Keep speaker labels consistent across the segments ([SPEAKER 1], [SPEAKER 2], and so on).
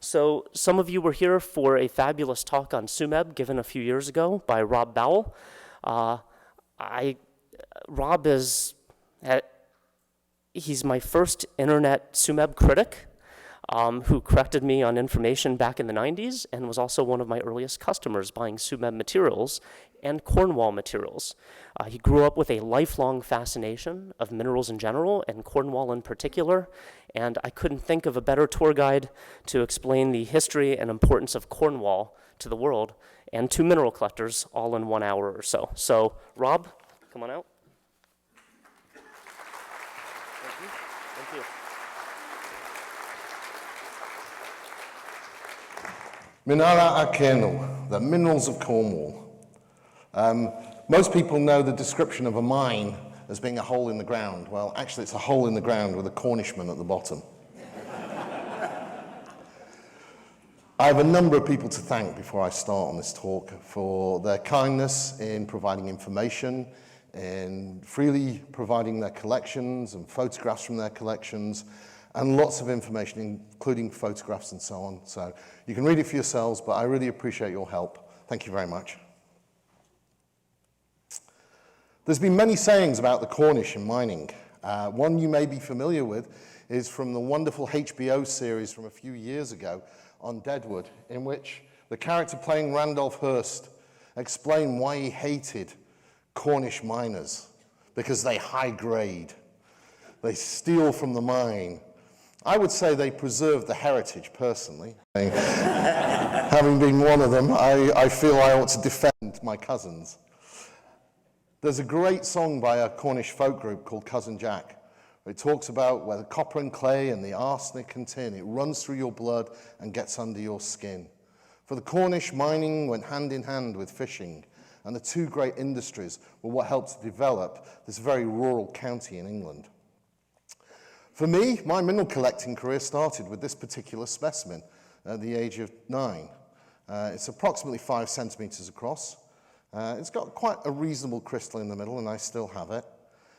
[SPEAKER 1] So some of you were here for a fabulous talk on SUMEB given a few years ago by Rob Bowell. Rob is, he's my first internet SUMEB critic who corrected me on information back in the 90s and was also one of my earliest customers buying SUMEB materials and Cornwall materials. He grew up with a lifelong fascination of minerals in general and Cornwall in particular, and I couldn't think of a better tour guide to explain the history and importance of Cornwall to the world and to mineral collectors all in 1 hour or so. So, Rob, come on out. Thank you. Thank you.
[SPEAKER 2] Minara Akenel, the minerals of Cornwall. Most people know the description of a mine as being a hole in the ground. Well, actually, it's a hole in the ground with a Cornishman at the bottom. I have a number of people to thank before I start on this talk for their kindness in providing information, in freely providing their collections and photographs from their collections, and lots of information, including photographs and so on. So you can read it for yourselves, but I really appreciate your help. Thank you very much. There's been many sayings about the Cornish in mining. One you may be familiar with is from the wonderful HBO series from a few years ago on Deadwood, in which the character playing Randolph Hearst explained why he hated Cornish miners, because they high grade, they steal from the mine. I would say they preserve the heritage, personally. Having been one of them, I feel I ought to defend my cousins. There's a great song by a Cornish folk group called Cousin Jack. It talks about where the copper and clay and the arsenic and tin, it runs through your blood and gets under your skin. For the Cornish, mining went hand in hand with fishing, and the two great industries were what helped to develop this very rural county in England. For me, my mineral collecting career started with this particular specimen at the age of 9. It's approximately 5 centimeters across. It's got quite a reasonable crystal in the middle, and I still have it.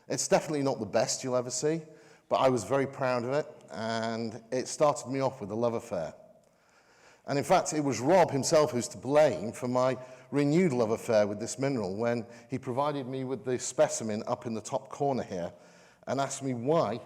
[SPEAKER 2] It's definitely not the best you'll ever see, but I was very proud of it, and it started me off with a love affair. And in fact, it was Rob himself who's to blame for my renewed love affair with this mineral when he provided me with the specimen up in the top corner here and asked me why.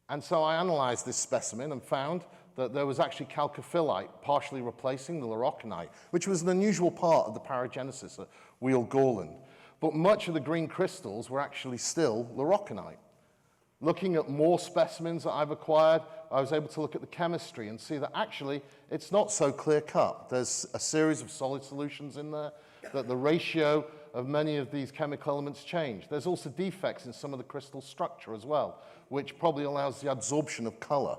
[SPEAKER 2] And so I analysed this specimen and found that there was actually chalcophyllite partially replacing the lauroconite, which was an unusual part of the paragenesis at Wheal Gorland. But much of the green crystals were actually still lauroconite. Looking at more specimens that I've acquired, I was able to look at the chemistry and see that actually it's not so clear-cut. There's a series of solid solutions in there, that the ratio of many of these chemical elements change. There's also defects in some of the crystal structure as well, which probably allows the absorption of color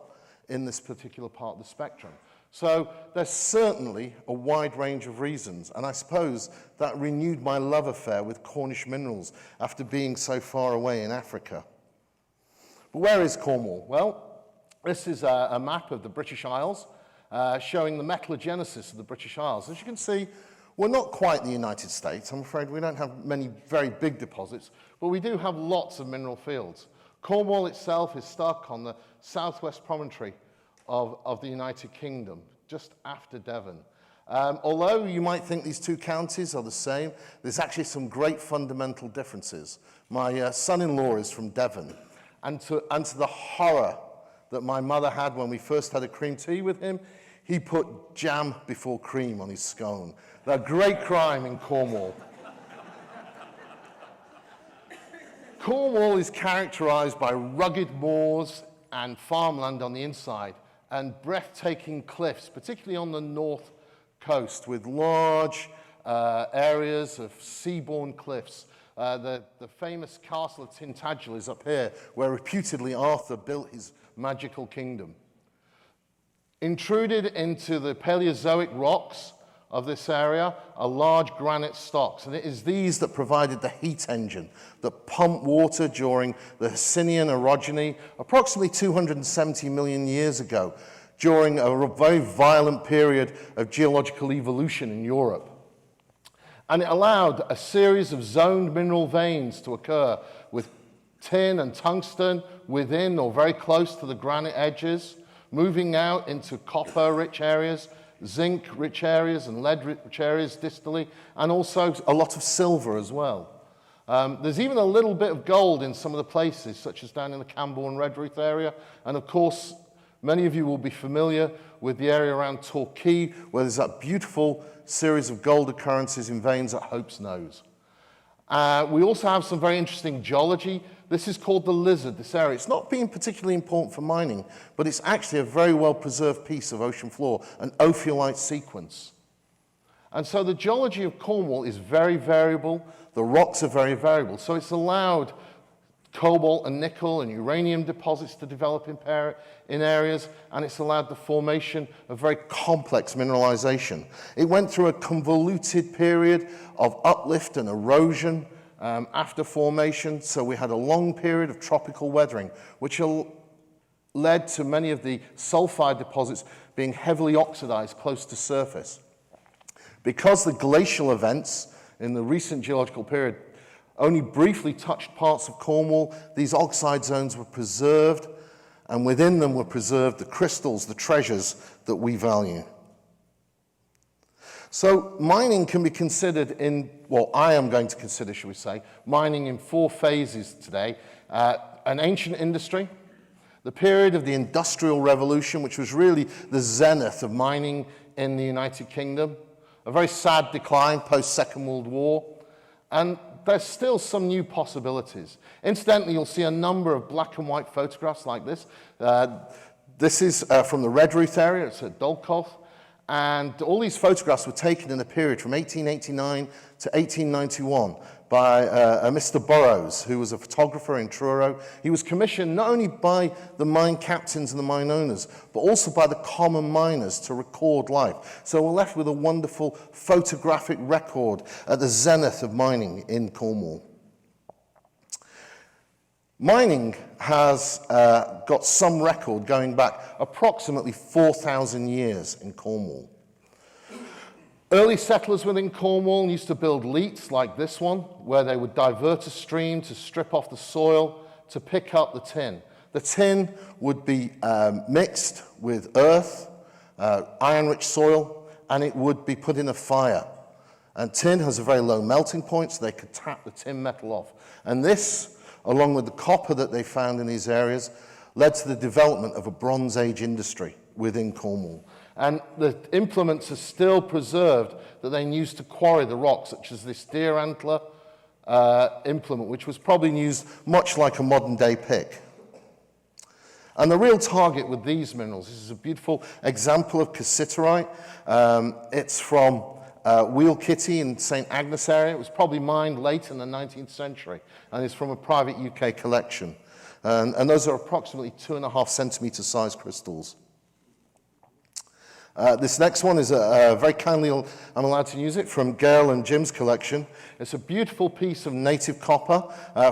[SPEAKER 2] in this particular part of the spectrum. So there's certainly a wide range of reasons, and I suppose that renewed my love affair with Cornish minerals after being so far away in Africa. But where is Cornwall? Well, this is a map of the British Isles showing the metallogenesis of the British Isles. As you can see, we're not quite the United States. I'm afraid we don't have many very big deposits, but we do have lots of mineral fields. Cornwall itself is stuck on the southwest promontory of the United Kingdom, just after Devon. Although you might think these two counties are the same, there's actually some great fundamental differences. My son-in-law is from Devon, and to the horror that my mother had when we first had a cream tea with him, he put jam before cream on his scone. A great crime in Cornwall. Cornwall is characterized by rugged moors and farmland on the inside and breathtaking cliffs, particularly on the north coast, with large areas of seaborne cliffs. The famous castle of Tintagel is up here, where reputedly Arthur built his magical kingdom. Intruded into the Paleozoic rocks of this area are large granite stocks, and it is these that provided the heat engine that pumped water during the Hercynian orogeny approximately 270 million years ago, during a very violent period of geological evolution in Europe. And it allowed a series of zoned mineral veins to occur with tin and tungsten within or very close to the granite edges, moving out into copper-rich areas, zinc-rich areas, and lead-rich areas distally, and also a lot of silver as well. There's even a little bit of gold in some of the places, such as down in the Camborne Redruth area, and of course, many of you will be familiar with the area around Torquay, where there's that beautiful series of gold occurrences in veins at Hope's Nose. We also have some very interesting geology. This is called the Lizard, this area. It's not been particularly important for mining, but it's actually a very well-preserved piece of ocean floor, an ophiolite sequence. And so the geology of Cornwall is very variable. The rocks are very variable. So it's allowed cobalt and nickel and uranium deposits to develop in areas, and it's allowed the formation of very complex mineralization. It went through a convoluted period of uplift and erosion after formation, so we had a long period of tropical weathering, which led to many of the sulfide deposits being heavily oxidized close to surface. Because the glacial events in the recent geological period only briefly touched parts of Cornwall, these oxide zones were preserved, and within them were preserved the crystals, the treasures that we value. So mining can be considered in, well, I am going to consider, shall we say, mining in 4 phases today. An ancient industry, the period of the Industrial Revolution, which was really the zenith of mining in the United Kingdom, a very sad decline post-Second World War, and there's still some new possibilities. Incidentally, you'll see a number of black and white photographs like this. This is from the Redruth area, it's at Dulcoth, and all these photographs were taken in a period from 1889 to 1891 by a Mr. Burrows, who was a photographer in Truro. He was commissioned not only by the mine captains and the mine owners, but also by the common miners to record life. So we're left with a wonderful photographic record at the zenith of mining in Cornwall. Mining has got some record going back approximately 4,000 years in Cornwall. Early settlers within Cornwall used to build leats like this one, where they would divert a stream to strip off the soil to pick up the tin. The tin would be mixed with earth, iron-rich soil, and it would be put in a fire. And tin has a very low melting point, so they could tap the tin metal off. And this, along with the copper that they found in these areas, led to the development of a Bronze Age industry within Cornwall. And the implements are still preserved that they used to quarry the rock, such as this deer antler implement, which was probably used much like a modern-day pick. And the real target with these minerals, this is a beautiful example of cassiterite. It's from Wheel Kitty in St. Agnes area. It was probably mined late in the 19th century, and it's from a private UK collection. And those are approximately 2.5 centimetre size crystals. This next one is very kindly, I'm allowed to use it, from Gail and Jim's collection. It's a beautiful piece of native copper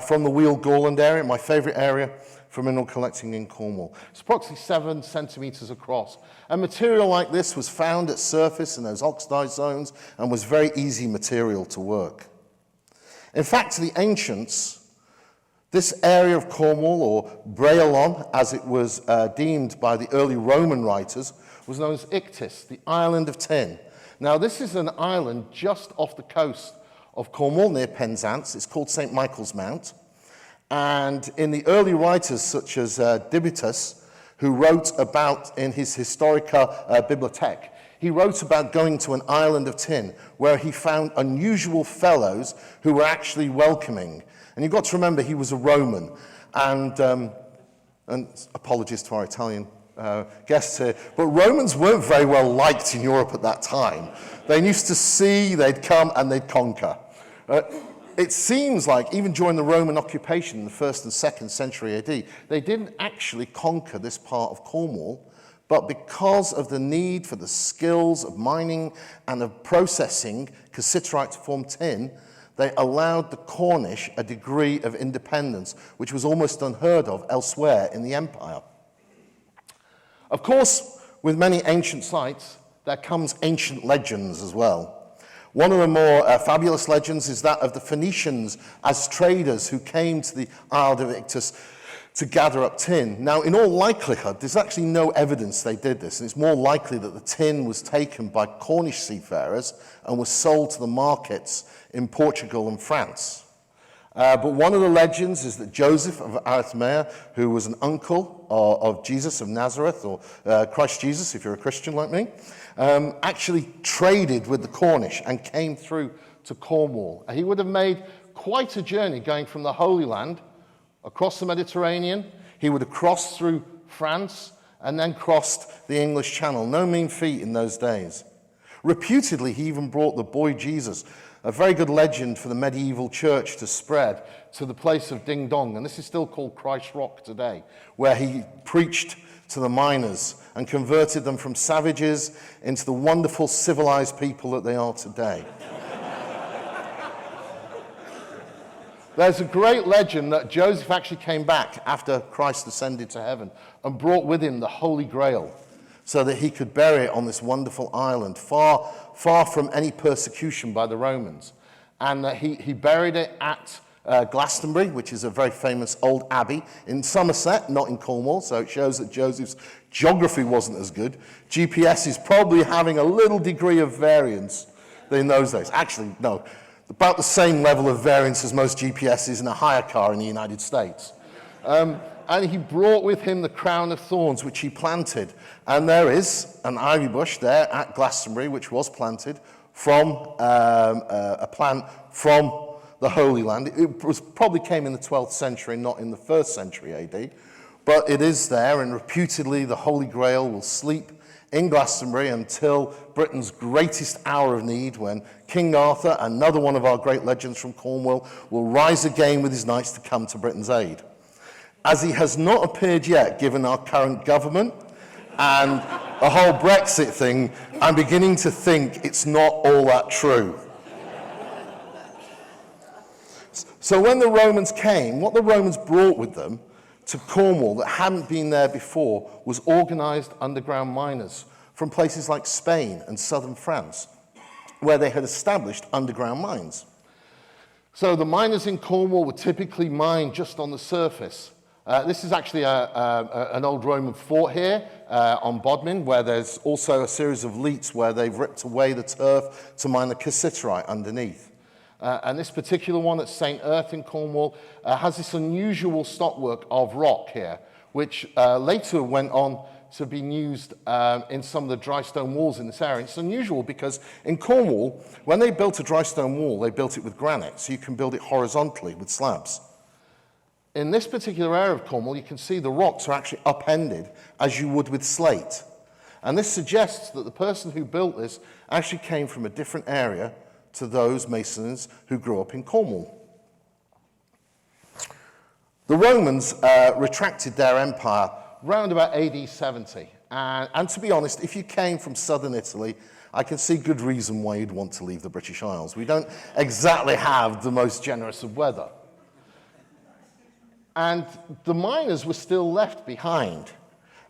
[SPEAKER 2] from the Wheel Gorland area, my favourite area for mineral collecting in Cornwall. It's approximately 7 centimetres across. A material like this was found at surface in those oxidized zones and was very easy material to work. In fact, to the ancients, this area of Cornwall, or Braelon, as it was deemed by the early Roman writers, was known as Ictis, the island of tin. Now, this is an island just off the coast of Cornwall, near Penzance. It's called St. Michael's Mount. And in the early writers, such as Dibitus, who wrote about, in his Historica Bibliothèque, he wrote about going to an island of tin, where he found unusual fellows who were actually welcoming. And you've got to remember, he was a Roman. And apologies to our Italian guests here, but Romans weren't very well liked in Europe at that time. They used to see, they'd come, and they'd conquer. It seems like even during the Roman occupation in the 1st and 2nd century AD, they didn't actually conquer this part of Cornwall, but because of the need for the skills of mining and of processing cassiterite to form tin, they allowed the Cornish a degree of independence, which was almost unheard of elsewhere in the empire. Of course, with many ancient sites, there comes ancient legends as well. One of the more fabulous legends is that of the Phoenicians as traders who came to the Isle of Ictus to gather up tin. Now, in all likelihood, there's actually no evidence they did this, and it's more likely that the tin was taken by Cornish seafarers and was sold to the markets in Portugal and France. But one of the legends is that Joseph of Arimathea, who was an uncle of Jesus of Nazareth, or Christ Jesus, if you're a Christian like me, actually traded with the Cornish and came through to Cornwall. He would have made quite a journey going from the Holy Land across the Mediterranean. He would have crossed through France and then crossed the English Channel. No mean feat in those days. Reputedly, he even brought the boy Jesus, a very good legend for the medieval church to spread, to the place of Ding Dong. And this is still called Christ Rock today, where he preached to the miners and converted them from savages into the wonderful civilized people that they are today. There's a great legend that Joseph actually came back after Christ ascended to heaven and brought with him the Holy Grail so that he could bury it on this wonderful island, far, far from any persecution by the Romans. And that he buried it at Glastonbury, which is a very famous old abbey in Somerset, not in Cornwall, so it shows that Joseph's geography wasn't as good. GPS is probably having a little degree of variance in those days. Actually, no. About the same level of variance as most GPSs in a hire car in the United States. And he brought with him the crown of thorns, which he planted. And there is an ivy bush there at Glastonbury, which was planted from a plant from the Holy Land. It probably came in the 12th century, not in the 1st century AD. But it is there, and reputedly the Holy Grail will sleep in Glastonbury until Britain's greatest hour of need, when King Arthur, another one of our great legends from Cornwall, will rise again with his knights to come to Britain's aid. As he has not appeared yet, given our current government and the whole Brexit thing, I'm beginning to think it's not all that true. So when the Romans came, what the Romans brought with them to Cornwall that hadn't been there before was organized underground miners from places like Spain and southern France, where they had established underground mines. So the miners in Cornwall would typically mine just on the surface. This is actually an old Roman fort here on Bodmin, where there's also a series of leats where they've ripped away the turf to mine the cassiterite underneath. And this particular one at St. Erth in Cornwall has this unusual stockwork of rock here, which later went on to be used in some of the dry stone walls in this area. It's unusual because in Cornwall, when they built a dry stone wall, they built it with granite, so you can build it horizontally with slabs. In this particular area of Cornwall, you can see the rocks are actually upended as you would with slate. And this suggests that the person who built this actually came from a different area to those masons who grew up in Cornwall. The Romans retracted their empire round about AD 70. And to be honest, if you came from southern Italy, I can see good reason why you'd want to leave the British Isles. We don't exactly have the most generous of weather. And the miners were still left behind.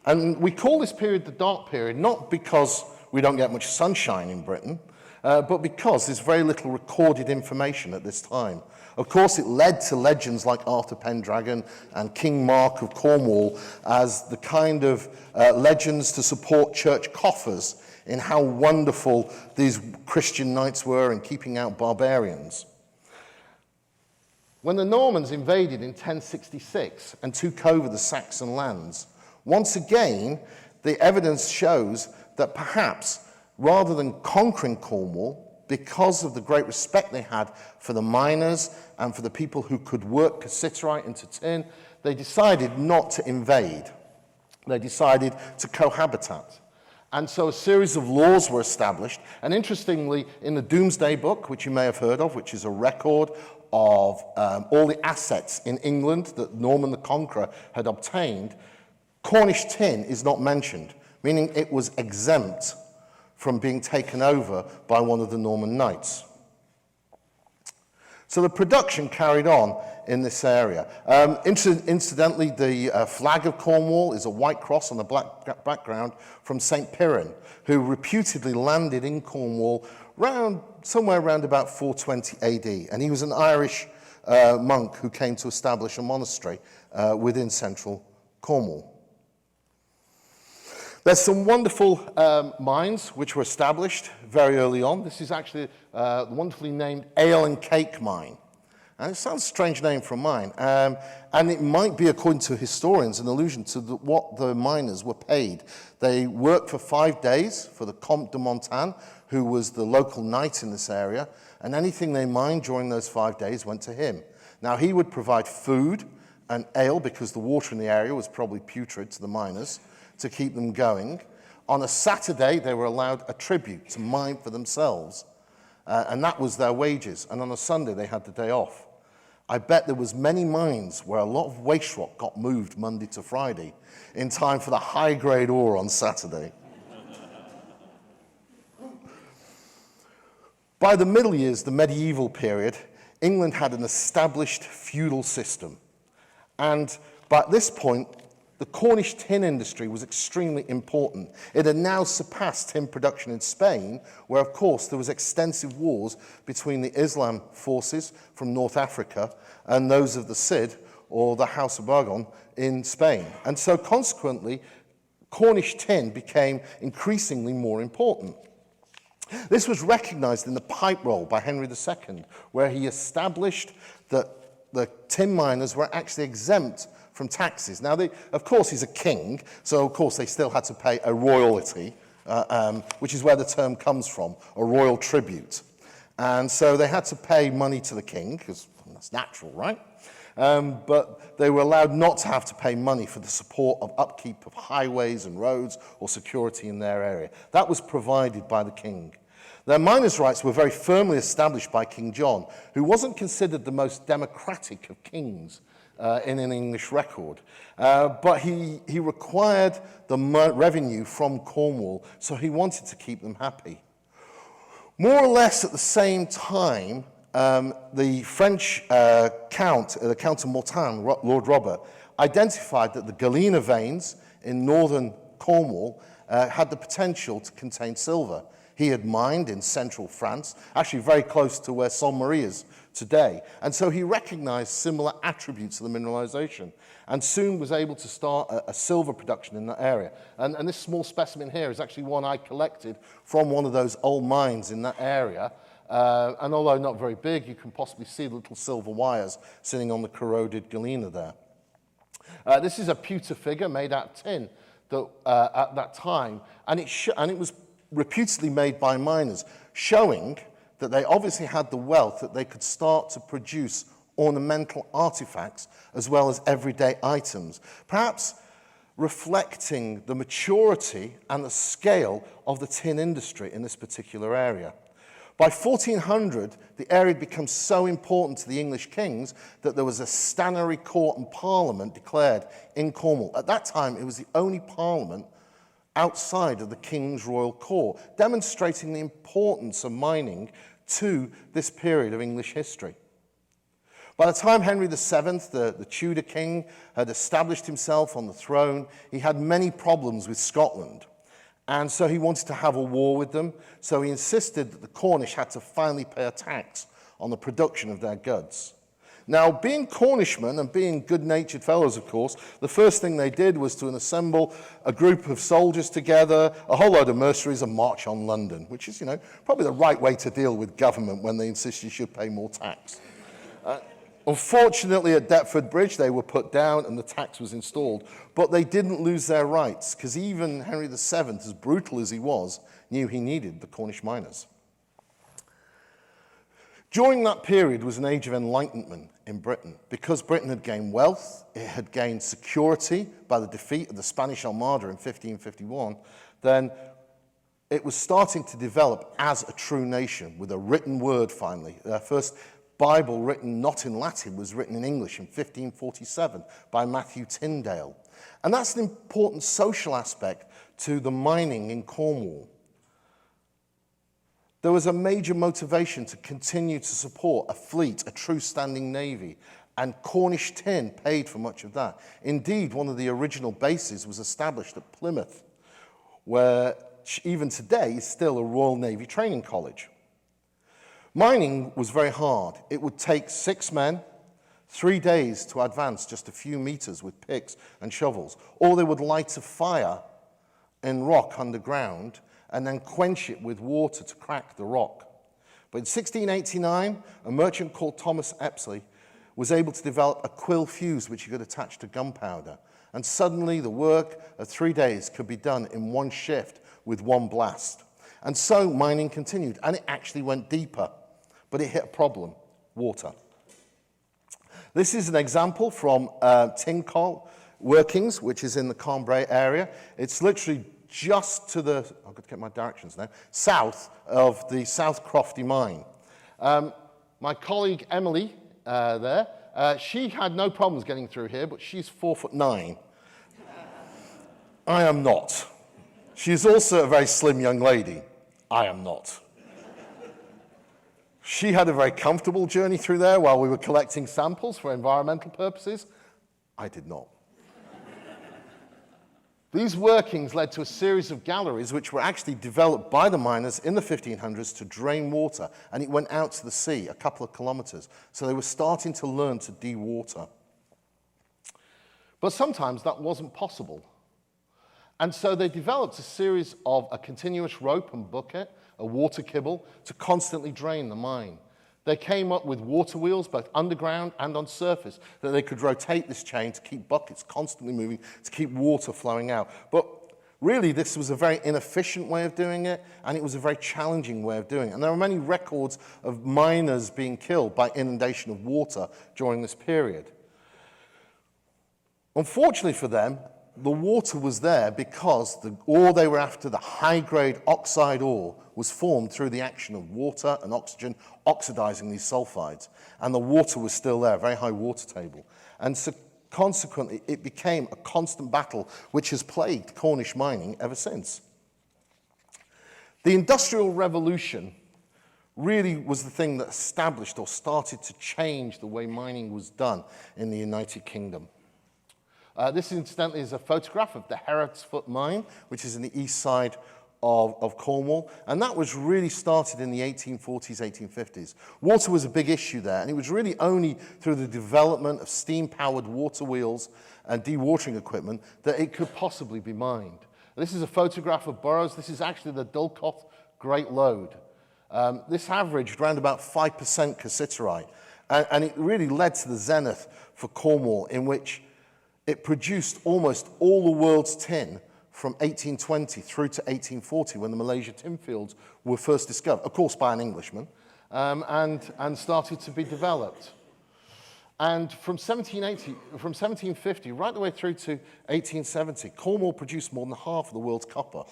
[SPEAKER 2] And we call this period the Dark Period, not because we don't get much sunshine in Britain, but because there's very little recorded information at this time. Of course, it led to legends like Arthur Pendragon and King Mark of Cornwall as the kind of legends to support church coffers in how wonderful these Christian knights were in keeping out barbarians. When the Normans invaded in 1066 and took over the Saxon lands, once again, the evidence shows that perhaps rather than conquering Cornwall, because of the great respect they had for the miners and for the people who could work cassiterite into tin, they decided not to invade. They decided to cohabitate. And so a series of laws were established. And interestingly, in the Domesday Book, which you may have heard of, which is a record of all the assets in England that Norman the Conqueror had obtained, Cornish tin is not mentioned, meaning it was exempt from being taken over by one of the Norman knights. So the production carried on in this area. Incidentally, the flag of Cornwall is a white cross on a black background from St. Piran, who reputedly landed in Cornwall somewhere around about 420 AD. And he was an Irish monk who came to establish a monastery within central Cornwall. There's some wonderful mines which were established very early on. This is actually the wonderfully named Ale and Cake Mine. And it sounds a strange name for a mine. And it might be, according to historians, an allusion to what the miners were paid. They worked for 5 days for the Comte de Montagne, who was the local knight in this area, and anything they mined during those 5 days went to him. Now, he would provide food and ale, because the water in the area was probably putrid to the miners, to keep them going. On a Saturday, they were allowed a tribute to mine for themselves, and that was their wages. And on a Sunday, they had the day off. I bet there was many mines where a lot of waste rock got moved Monday to Friday in time for the high-grade ore on Saturday. By the Middle Years, the medieval period, England had an established feudal system. And by this point, the Cornish tin industry was extremely important. It had now surpassed tin production in Spain, where, of course, there was extensive wars between the Islam forces from North Africa and those of the Cid, or the House of Bourbon, in Spain. And so, consequently, Cornish tin became increasingly more important. This was recognized in the Pipe Roll by Henry II, where he established that the tin miners were actually exempt from taxes. Now, of course, he's a king, so of course they still had to pay a royalty, which is where the term comes from, a royal tribute. And so they had to pay money to the king, because that's natural, right? But they were allowed not to have to pay money for the support of upkeep of highways and roads or security in their area. That was provided by the king. Their miners' rights were very firmly established by King John, who wasn't considered the most democratic of kings in an English record. But he required the revenue from Cornwall, so he wanted to keep them happy. More or less at the same time, the French Count of Mortain, Lord Robert, identified that the galena veins in northern Cornwall had the potential to contain silver. He had mined in central France, actually very close to where Sainte-Marie is today. And so he recognized similar attributes of the mineralization and soon was able to start a silver production in that area. And this small specimen here is actually one I collected from one of those old mines in that area. And although not very big, you can possibly see the little silver wires sitting on the corroded galena there. This is a pewter figure made out of tin that, at that time, and it was reputedly made by miners, showing that they obviously had the wealth that they could start to produce ornamental artifacts as well as everyday items, perhaps reflecting the maturity and the scale of the tin industry in this particular area. By 1400, the area had become so important to the English kings that there was a stannary court and parliament declared in Cornwall. At that time, it was the only parliament outside of the king's royal court, demonstrating the importance of mining to this period of English history. By the time Henry VII, the Tudor king, had established himself on the throne, he had many problems with Scotland. And so he wanted to have a war with them, so he insisted that the Cornish had to finally pay a tax on the production of their goods. Now, being Cornishmen and being good-natured fellows, of course, the first thing they did was to assemble a group of soldiers together, a whole load of mercenaries, and march on London, which is, probably the right way to deal with government when they insist you should pay more tax. Unfortunately, at Deptford Bridge, they were put down and the tax was installed, but they didn't lose their rights, because even Henry VII, as brutal as he was, knew he needed the Cornish miners. During that period was an age of enlightenment in Britain. Because Britain had gained wealth, it had gained security by the defeat of the Spanish Armada in 1551, then it was starting to develop as a true nation with a written word finally. Their first Bible written not in Latin was written in English in 1547 by Matthew Tyndale. And that's an important social aspect to the mining in Cornwall. There was a major motivation to continue to support a fleet, a true standing navy, and Cornish tin paid for much of that. Indeed, one of the original bases was established at Plymouth, where even today is still a Royal Navy training college. Mining was very hard. It would take 6 men 3 days to advance just a few meters with picks and shovels, or they would light a fire in rock underground and then quench it with water to crack the rock. But in 1689, a merchant called Thomas Epsley was able to develop a quill fuse which he could attach to gunpowder. And suddenly the work of 3 days could be done in one shift with one blast. And so mining continued, and it actually went deeper. But it hit a problem: water. This is an example from tin coal workings, which is in the Cambrai area. It's literally just to the, I've got to get my directions now, south of the South Crofty mine. My colleague Emily there, she had no problems getting through here, but she's 4'9". I am not. She's also a very slim young lady. I am not. She had a very comfortable journey through there while we were collecting samples for environmental purposes. I did not. These workings led to a series of galleries which were actually developed by the miners in the 1500s to drain water, and it went out to the sea a couple of kilometers. So they were starting to learn to dewater. But sometimes that wasn't possible. And so they developed a series of a continuous rope and bucket, a water kibble, to constantly drain the mine. They came up with water wheels, both underground and on surface, that they could rotate this chain to keep buckets constantly moving, to keep water flowing out. But really, this was a very inefficient way of doing it, and it was a very challenging way of doing it. And there are many records of miners being killed by inundation of water during this period. Unfortunately for them, the water was there because the ore they were after, the high-grade oxide ore, was formed through the action of water and oxygen oxidizing these sulfides. And the water was still there, very high water table. And so consequently, it became a constant battle which has plagued Cornish mining ever since. The Industrial Revolution really was the thing that established or started to change the way mining was done in the United Kingdom. This, incidentally, is a photograph of the Hereford's mine, which is in the east side of Cornwall, and that was really started in the 1840s, 1850s. Water was a big issue there, and it was really only through the development of steam-powered water wheels and dewatering equipment that it could possibly be mined. This is a photograph of Burrows. This is actually the Dulcoth Great Lode. This averaged around about 5% cassiterite, and it really led to the zenith for Cornwall, in which it produced almost all the world's tin from 1820 through to 1840, when the Malaysia tin fields were first discovered, of course by an Englishman, and started to be developed. And from 1750 right the way through to 1870, Cornwall produced more than half of the world's copper,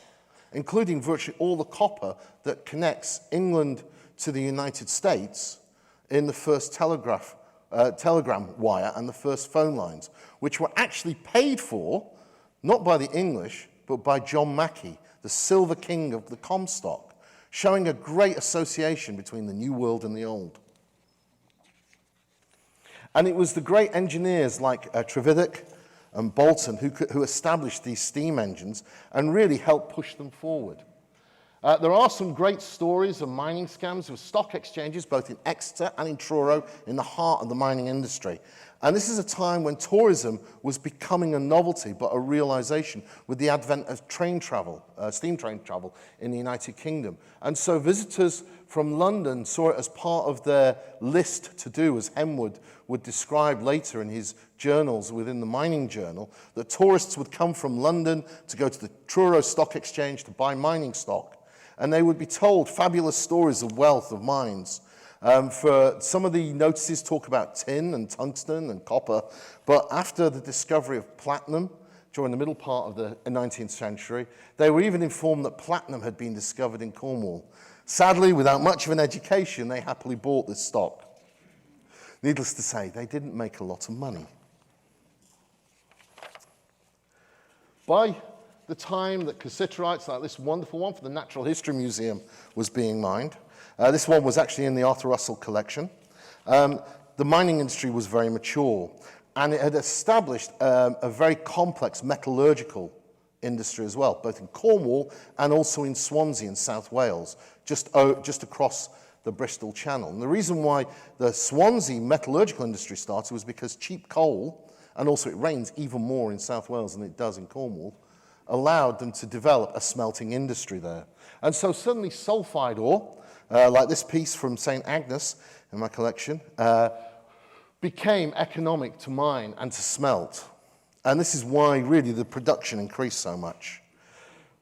[SPEAKER 2] including virtually all the copper that connects England to the United States in the first telegram wire and the first phone lines, which were actually paid for, not by the English, but by John Mackey, the silver king of the Comstock, showing a great association between the New World and the Old. And it was the great engineers like Trevithick and Bolton who established these steam engines and really helped push them forward. There are some great stories of mining scams with stock exchanges, both in Exeter and in Truro, in the heart of the mining industry. And this is a time when tourism was becoming a novelty, but a realization with the advent of train travel, steam train travel in the United Kingdom. And so visitors from London saw it as part of their list to do, as Hemwood would describe later in his journals within the Mining Journal, that tourists would come from London to go to the Truro Stock Exchange to buy mining stock. And they would be told fabulous stories of wealth of mines. For some of the notices talk about tin and tungsten and copper, but after the discovery of platinum during the middle part of the 19th century, they were even informed that platinum had been discovered in Cornwall. Sadly, without much of an education, they happily bought this stock. Needless to say, they didn't make a lot of money. By the time that cassiterites, like this wonderful one for the Natural History Museum, was being mined, this one was actually in the Arthur Russell collection, the mining industry was very mature, and it had established a very complex metallurgical industry as well, both in Cornwall and also in Swansea in South Wales, just across the Bristol Channel. And the reason why the Swansea metallurgical industry started was because cheap coal, and also it rains even more in South Wales than it does in Cornwall, allowed them to develop a smelting industry there. And so suddenly sulfide ore, like this piece from St. Agnes in my collection, became economic to mine and to smelt. And this is why really the production increased so much.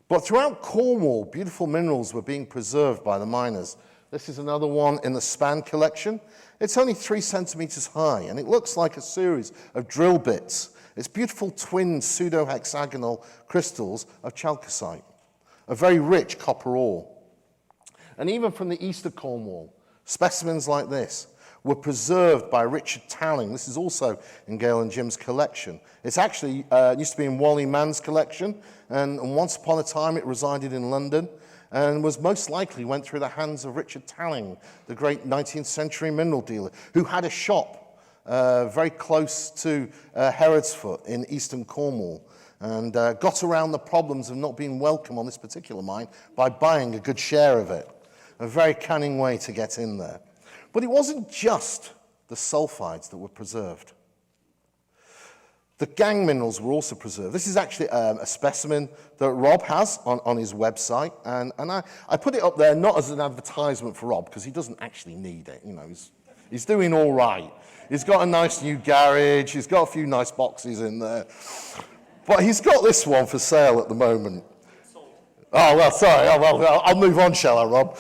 [SPEAKER 2] But throughout Cornwall, beautiful minerals were being preserved by the miners. This is another one in the Span collection. It's only 3 centimeters high, and it looks like a series of drill bits. It's beautiful twin pseudo-hexagonal crystals of chalcocite, a very rich copper ore. And even from the east of Cornwall, specimens like this were preserved by Richard Talling. This is also in Gail and Jim's collection. It's actually used to be in Wally Mann's collection, and once upon a time it resided in London, and was most likely went through the hands of Richard Talling, the great 19th century mineral dealer, who had a shop very close to Herodsfoot in eastern Cornwall, and got around the problems of not being welcome on this particular mine by buying a good share of it. A very cunning way to get in there. But it wasn't just the sulfides that were preserved. The gangue minerals were also preserved. This is actually a specimen that Rob has on his website, and I put it up there not as an advertisement for Rob, because he doesn't actually need it. You know, he's doing all right. He's got a nice new garage, he's got a few nice boxes in there. But he's got this one for sale at the moment. Oh, well, sorry. Oh, well, I'll move on, shall I, Rob?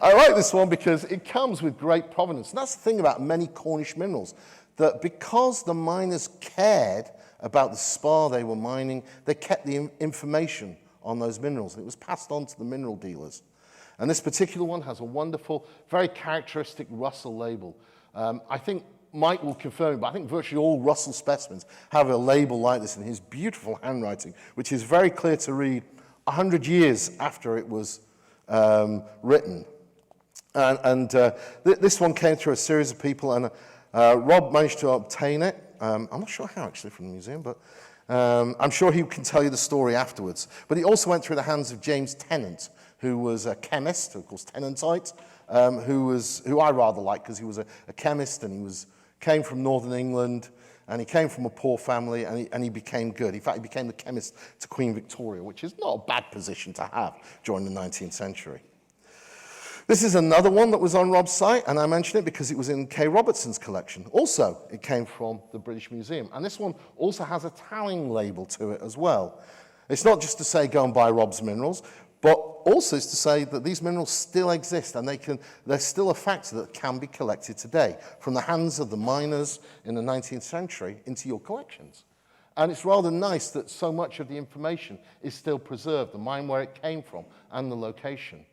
[SPEAKER 2] I like this one because it comes with great provenance. And that's the thing about many Cornish minerals, that because the miners cared about the spar they were mining, they kept the information on those minerals. And it was passed on to the mineral dealers. And this particular one has a wonderful, very characteristic Russell label. I think Mike will confirm, but I think virtually all Russell specimens have a label like this in his beautiful handwriting, which is very clear to read 100 years after it was written. This one came through a series of people, and Rob managed to obtain it. I'm not sure how, actually, from the museum, but I'm sure he can tell you the story afterwards. But it also went through the hands of James Tennant, who was a chemist, of course, Tennantite, who I rather like because he was a chemist, and he came from northern England, and he came from a poor family, and he became good. In fact, he became the chemist to Queen Victoria, which is not a bad position to have during the 19th century. This is another one that was on Rob's site, and I mention it because it was in Kay Robertson's collection. Also, it came from the British Museum, and this one also has a Talling label to it as well. It's not just to say go and buy Rob's minerals, but also is to say that these minerals still exist, and they're still a factor that can be collected today from the hands of the miners in the 19th century into your collections. And it's rather nice that so much of the information is still preserved, the mine where it came from and the location.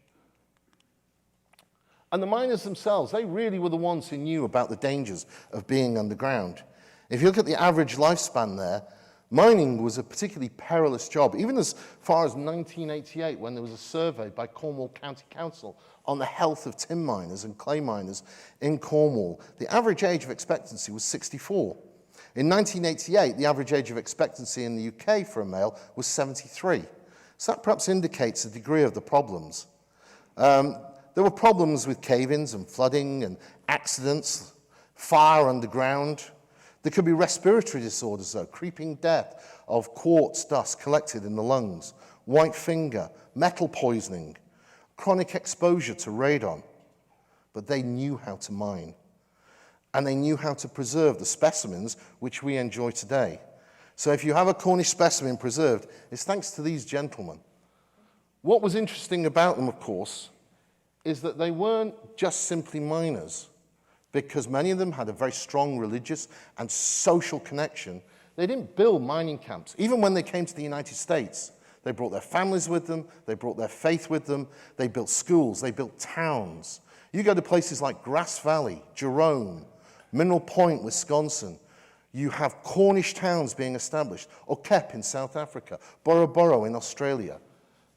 [SPEAKER 2] And the miners themselves, they really were the ones who knew about the dangers of being underground. If you look at the average lifespan there, mining was a particularly perilous job, even as far as 1988, when there was a survey by Cornwall County Council on the health of tin miners and clay miners in Cornwall. The average age of expectancy was 64. In 1988, the average age of expectancy in the UK for a male was 73. So that perhaps indicates the degree of the problems. There were problems with cave-ins and flooding and accidents, fire underground. There could be respiratory disorders, though, creeping death of quartz dust collected in the lungs, white finger, metal poisoning, chronic exposure to radon. But they knew how to mine, and they knew how to preserve the specimens which we enjoy today. So if you have a Cornish specimen preserved, it's thanks to these gentlemen. What was interesting about them, of course, is that they weren't just simply miners, because many of them had a very strong religious and social connection. They didn't build mining camps. Even when they came to the United States, they brought their families with them, they brought their faith with them, they built schools, they built towns. You go to places like Grass Valley, Jerome, Mineral Point, Wisconsin, you have Cornish towns being established, Okep in South Africa, Borough in Australia.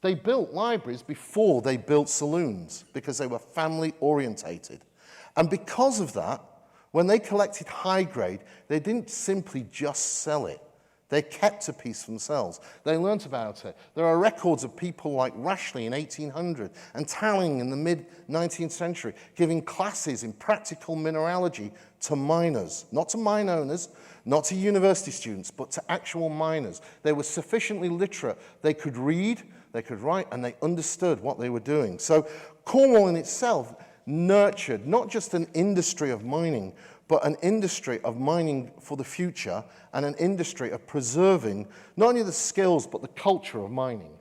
[SPEAKER 2] They built libraries before they built saloons because they were family orientated. And because of that, when they collected high grade, they didn't simply just sell it. They kept a piece for themselves. They learnt about it. There are records of people like RASHLEIGH in 1800 and Talling in the mid-19th century giving classes in practical mineralogy to miners, not to mine owners, not to university students, but to actual miners. They were sufficiently literate. They could read, they could write, and they understood what they were doing. So Cornwall in itself nurtured not just an industry of mining, but an industry of mining for the future and an industry of preserving not only the skills but the culture of mining.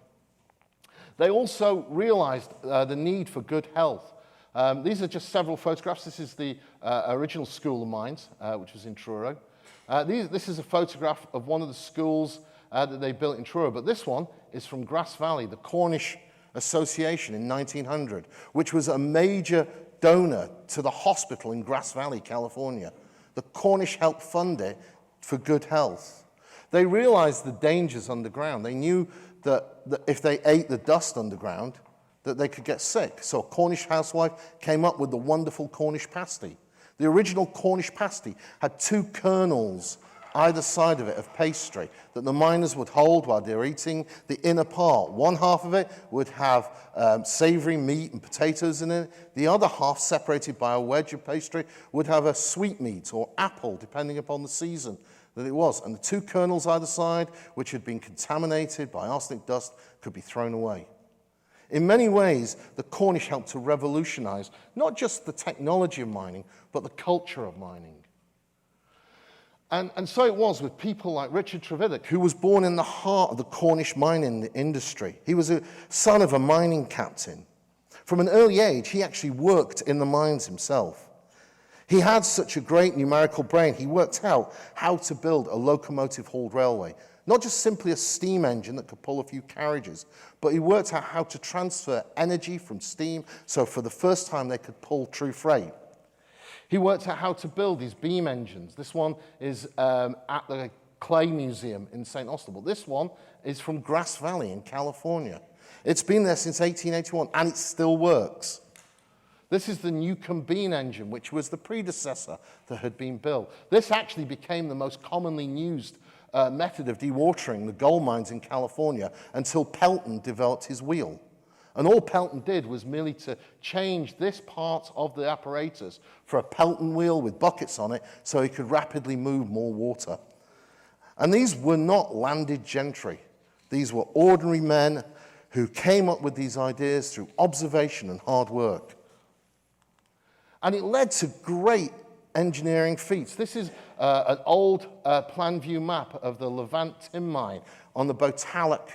[SPEAKER 2] They also realized the need for good health. These are just several photographs. This is the original School of Mines, which was in Truro. This is a photograph of one of the schools that they built in Truro, but this one is from Grass Valley, the Cornish Association in 1900, which was a major donor to the hospital in Grass Valley, California. The Cornish helped fund it for good health. They realized the dangers underground. They knew that if they ate the dust underground, that they could get sick. So a Cornish housewife came up with the wonderful Cornish pasty. The original Cornish pasty had 2 kernels either side of it of pastry that the miners would hold while they were eating the inner part. One half of it would have savory meat and potatoes in it. The other half, separated by a wedge of pastry, would have a sweetmeat or apple, depending upon the season that it was. And the 2 kernels either side, which had been contaminated by arsenic dust, could be thrown away. In many ways, the Cornish helped to revolutionize not just the technology of mining, but the culture of mining. And so it was with people like Richard Trevithick, who was born in the heart of the Cornish mining industry. He was a son of a mining captain. From an early age, he actually worked in the mines himself. He had such a great numerical brain, he worked out how to build a locomotive-hauled railway. Not just simply a steam engine that could pull a few carriages, but he worked out how to transfer energy from steam, so for the first time they could pull true freight. He worked out how to build these beam engines. This one is at the Clay Museum in St. Austell. This one is from Grass Valley in California. It's been there since 1881, and it still works. This is the Newcomb beam engine, which was the predecessor that had been built. This actually became the most commonly used method of dewatering the gold mines in California until Pelton developed his wheel. And all Pelton did was merely to change this part of the apparatus for a Pelton wheel with buckets on it so he could rapidly move more water. And these were not landed gentry. These were ordinary men who came up with these ideas through observation and hard work. And it led to great engineering feats. This is an old plan view map of the Levant tin mine on the Botalic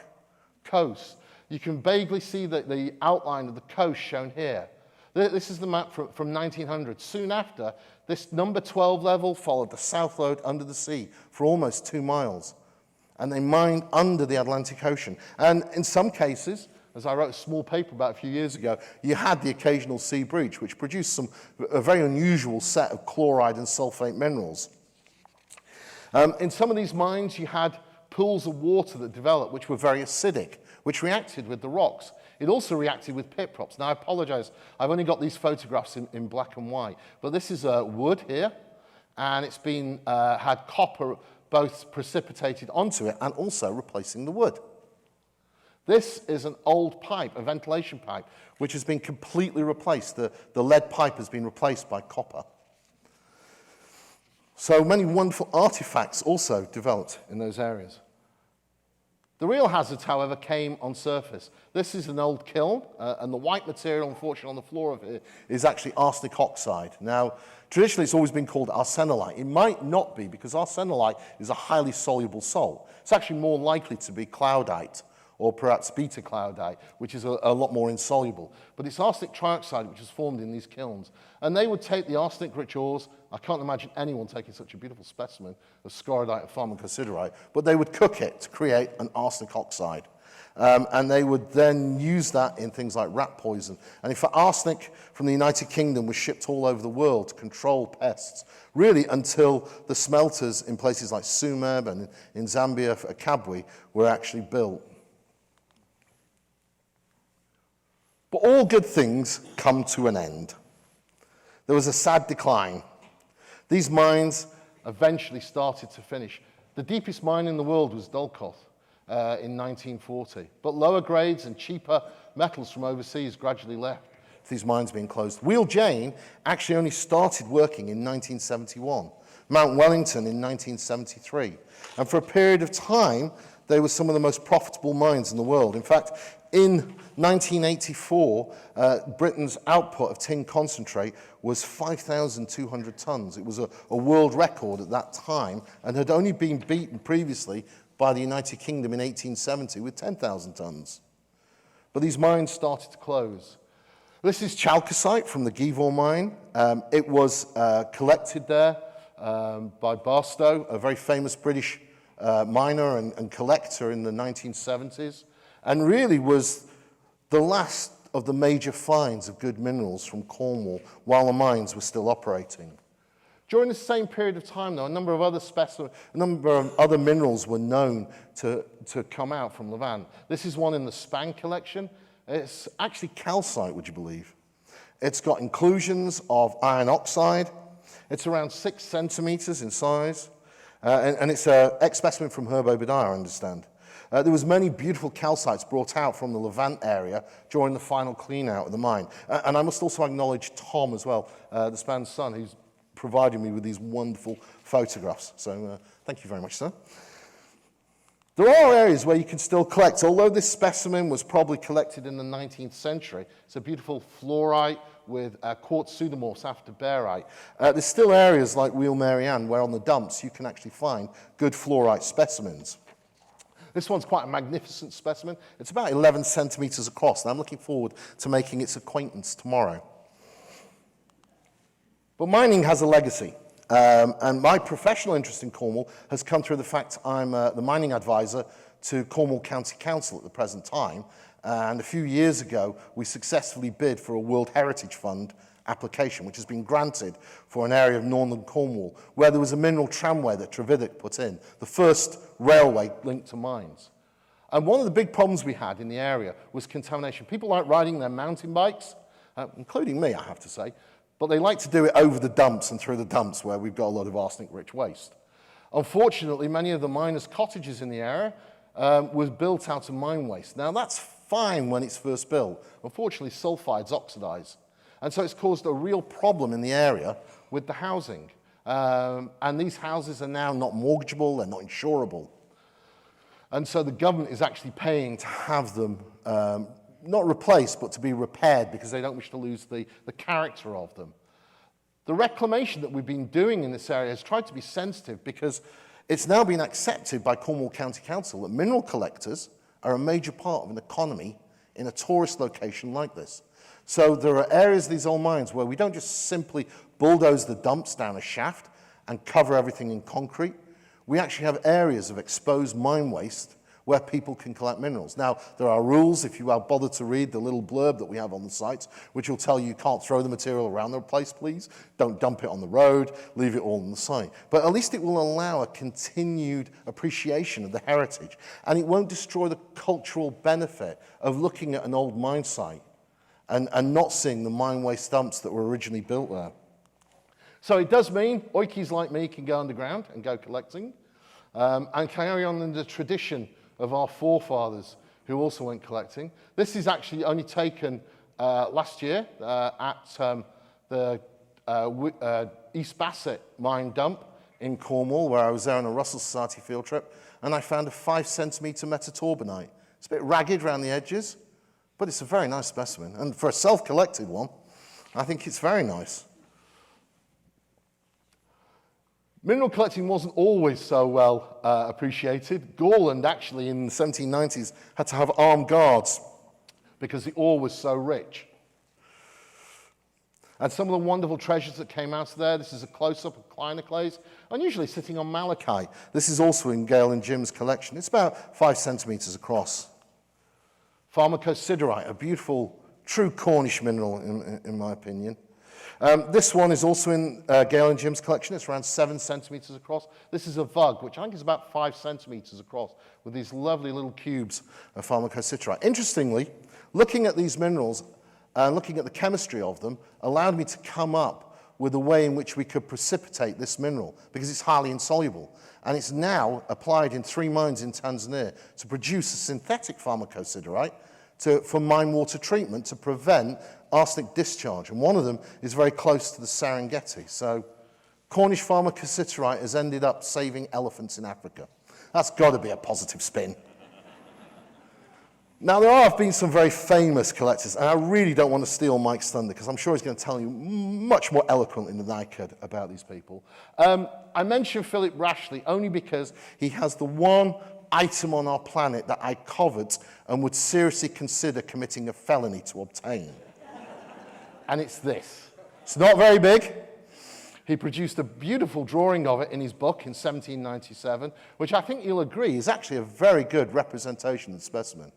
[SPEAKER 2] coast. You can vaguely see the outline of the coast shown here. This is the map from 1900. Soon after, this number 12 level followed the South Lode under the sea for almost 2 miles. And they mined under the Atlantic Ocean. And in some cases, as I wrote a small paper about a few years ago, you had the occasional sea breach, which produced a very unusual set of chloride and sulfate minerals. In some of these mines, you had pools of water that developed, which were very acidic, which reacted with the rocks. It also reacted with pit props. Now, I apologize, I've only got these photographs in black and white, but this is wood here, and it's been had copper both precipitated onto it and also replacing the wood. This is an old pipe, a ventilation pipe, which has been completely replaced. The lead pipe has been replaced by copper. So many wonderful artifacts also developed in those areas. The real hazards, however, came on surface. This is an old kiln, and the white material, unfortunately, on the floor of it is actually arsenic oxide. Now, traditionally, it's always been called arsenolite. It might not be, because arsenolite is a highly soluble salt. It's actually more likely to be cloudite, or perhaps beta cloudite, which is a lot more insoluble. But it's arsenic trioxide, which is formed in these kilns. And they would take the arsenic-rich ores. I can't imagine anyone taking such a beautiful specimen of scorodite or pharmacosidorite, but they would cook it to create an arsenic oxide. And they would then use that in things like rat poison. And in fact, arsenic from the United Kingdom was shipped all over the world to control pests, really until the smelters in places like Sumeb and in Zambia, Kabwe, were actually built. But all good things come to an end. There was a sad decline. These mines eventually started to finish. The deepest mine in the world was Dulcoth in 1940, but lower grades and cheaper metals from overseas gradually left to these mines being closed. Wheal Jane actually only started working in 1971, Mount Wellington in 1973, and for a period of time, they were some of the most profitable mines in the world. In fact, in 1984, Britain's output of tin concentrate was 5,200 tons. It was a world record at that time and had only been beaten previously by the United Kingdom in 1870 with 10,000 tons. But these mines started to close. This is chalcocite from the Givor mine. It was collected there by Barstow, a very famous British miner and collector in the 1970s, and really was the last of the major finds of good minerals from Cornwall while the mines were still operating. During the same period of time, though, a number of other minerals were known to come out from Levant. This is one in the Spang collection. It's actually calcite, would you believe? It's got inclusions of iron oxide. It's around 6 centimeters in size. And it's an ex-specimen from Herb Obadiah, I understand. There was many beautiful calcites brought out from the Levant area during the final clean-out of the mine. And I must also acknowledge Tom as well, the Span's son, who's provided me with these wonderful photographs. So thank you very much, sir. There are areas where you can still collect. Although this specimen was probably collected in the 19th century, it's a beautiful fluorite with quartz pseudomorphs after barite. There's still areas like Wheal Mary Ann where on the dumps you can actually find good fluorite specimens. This one's quite a magnificent specimen. It's about 11 centimeters across, and I'm looking forward to making its acquaintance tomorrow. But mining has a legacy, and my professional interest in Cornwall has come through the fact I'm the mining advisor to Cornwall County Council at the present time, and a few years ago we successfully bid for a World Heritage Fund application, which has been granted for an area of northern Cornwall where there was a mineral tramway that Trevithick put in, the first railway linked to mines. And one of the big problems we had in the area was contamination. People like riding their mountain bikes, including me, I have to say, but they like to do it over the dumps and through the dumps where we've got a lot of arsenic-rich waste. Unfortunately, many of the miners' cottages in the area were built out of mine waste. Now, that's fine when it's first built. Unfortunately, sulfides oxidize. And so it's caused a real problem in the area with the housing. And these houses are now not mortgageable, they're not insurable. And so the government is actually paying to have them not replaced, but to be repaired because they don't wish to lose the character of them. The reclamation that we've been doing in this area has tried to be sensitive because it's now been accepted by Cornwall County Council that mineral collectors are a major part of an economy in a tourist location like this. So there are areas of these old mines where we don't just simply bulldoze the dumps down a shaft and cover everything in concrete. We actually have areas of exposed mine waste where people can collect minerals. Now, there are rules, if you bother to read the little blurb that we have on the site, which will tell you can't throw the material around the place, please. Don't dump it on the road, leave it all on the site. But at least it will allow a continued appreciation of the heritage, and it won't destroy the cultural benefit of looking at an old mine site and not seeing the mine waste dumps that were originally built there. So it does mean oikies like me can go underground and go collecting and carry on in the tradition of our forefathers who also went collecting. This is actually only taken last year at the East Bassett mine dump in Cornwall, where I was there on a Russell Society field trip, and I found a 5 centimetre metataurbanite. It's a bit ragged around the edges, but it's a very nice specimen. And for a self-collected one, I think it's very nice. Mineral collecting wasn't always so well appreciated. Gorland actually in the 1790s had to have armed guards because the ore was so rich. And some of the wonderful treasures that came out of there, this is a close-up of clinoclase, unusually sitting on malachite. This is also in Gale and Jim's collection. It's about 5 centimetres across. Pharmacosiderite, a beautiful, true Cornish mineral in my opinion. This one is also in Gale and Jim's collection. It's around 7 centimetres across. This is a vug, which I think is about 5 centimetres across, with these lovely little cubes of pharmacosiderite. Interestingly, looking at these minerals and looking at the chemistry of them allowed me to come up with the way in which we could precipitate this mineral because it's highly insoluble. And it's now applied in 3 mines in Tanzania to produce a synthetic pharmacosiderite for mine water treatment to prevent arsenic discharge. And one of them is very close to the Serengeti. So Cornish pharmacosiderite has ended up saving elephants in Africa. That's got to be a positive spin. Now, there have been some very famous collectors, and I really don't want to steal Mike's thunder because I'm sure he's going to tell you much more eloquently than I could about these people. I mentioned PHILLIP RASHLEIGH only because he has the one item on our planet that I covet and would seriously consider committing a felony to obtain. And it's this. It's not very big. He produced a beautiful drawing of it in his book in 1797, which I think you'll agree is actually a very good representation of the specimen.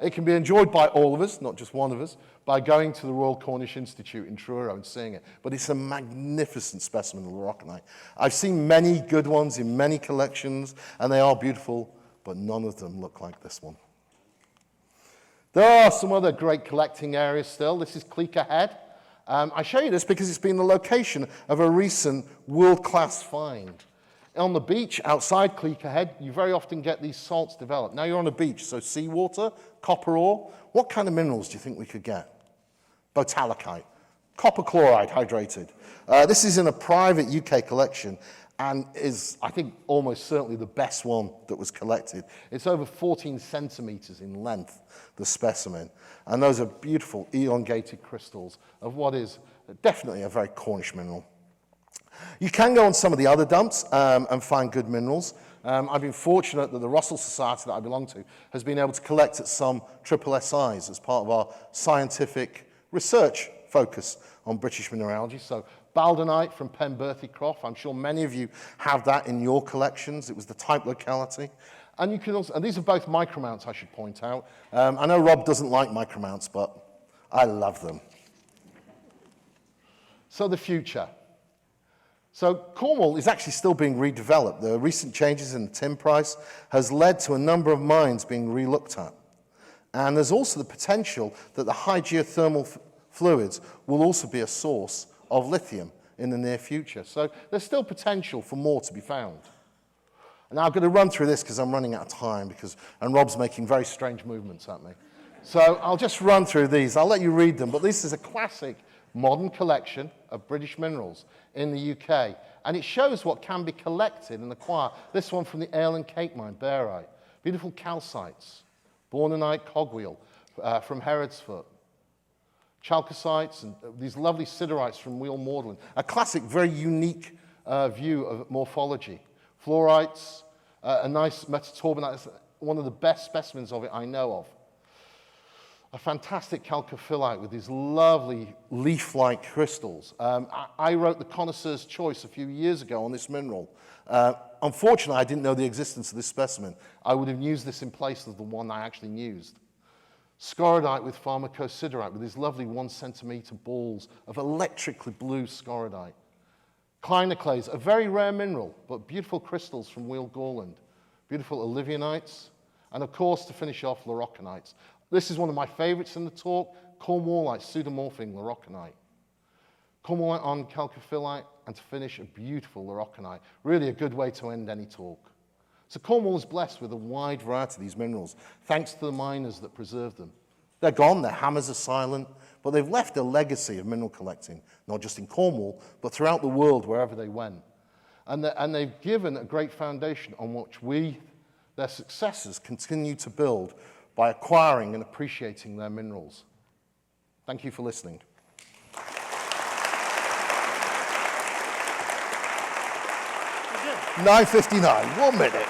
[SPEAKER 2] It can be enjoyed by all of us, not just one of us, by going to the Royal Cornish Institute in Truro and seeing it. But it's a magnificent specimen of loroconite. I've seen many good ones in many collections, and they are beautiful, but none of them look like this one. There are some other great collecting areas still. This is Cleaker Head. I show you this because it's been the location of a recent world-class find. On the beach outside Cleaker Head, you very often get these salts developed. Now you're on a beach, so seawater, copper ore. What kind of minerals do you think we could get? Botalacite, copper chloride hydrated. This is in a private UK collection and is, I think, almost certainly the best one that was collected. It's over 14 centimeters in length, the specimen. And those are beautiful elongated crystals of what is definitely a very Cornish mineral. You can go on some of the other dumps and find good minerals. I've been fortunate that the Russell Society that I belong to has been able to collect at some SSSIs as part of our scientific research focus on British mineralogy. So Baldonite from Penberthy-Croft, I'm sure many of you have that in your collections. It was the type locality. And you can also, and these are both micromounts, I should point out. I know Rob doesn't like micromounts, but I love them. So the future. So Cornwall is actually still being redeveloped. The recent changes in the tin price has led to a number of mines being re-looked at. And there's also the potential that the high geothermal fluids will also be a source of lithium in the near future. So there's still potential for more to be found. And now I'm going to run through this because I'm running out of time and Rob's making very strange movements at me. So I'll just run through these. I'll let you read them, but this is a classic modern collection of British minerals in the UK. And it shows what can be collected and acquired. This one from the Ale and Cake Mine, Barite. Beautiful calcites. Bornonite cogwheel from Herodsfoot. Chalcosites and these lovely siderites from Wheal Magdalen. A classic, very unique view of morphology. Fluorites, a nice metataurbanite, one of the best specimens of it I know of. A fantastic chalcophyllite with these lovely leaf-like crystals. I wrote the Connoisseur's Choice a few years ago on this mineral. Unfortunately, I didn't know the existence of this specimen. I would have used this in place of the one I actually used. Scorodite with pharmacosiderite with these lovely 1 centimeter balls of electrically blue scorodite. Clinoclase, a very rare mineral, but beautiful crystals from Wheal Gorland. Beautiful olivinites, and of course, to finish off, loroconites. This is one of my favorites in the talk, Cornwallite, pseudomorphing loroconite. Cornwallite on chalcophyllite, and to finish, a beautiful loroconite. Really a good way to end any talk. So Cornwall is blessed with a wide variety of these minerals, thanks to the miners that preserve them. They're gone, their hammers are silent, but they've left a legacy of mineral collecting, not just in Cornwall, but throughout the world, wherever they went. And they've given a great foundation on which we, their successors, continue to build by acquiring and appreciating their minerals. Thank you for listening. 9:59, 1 minute.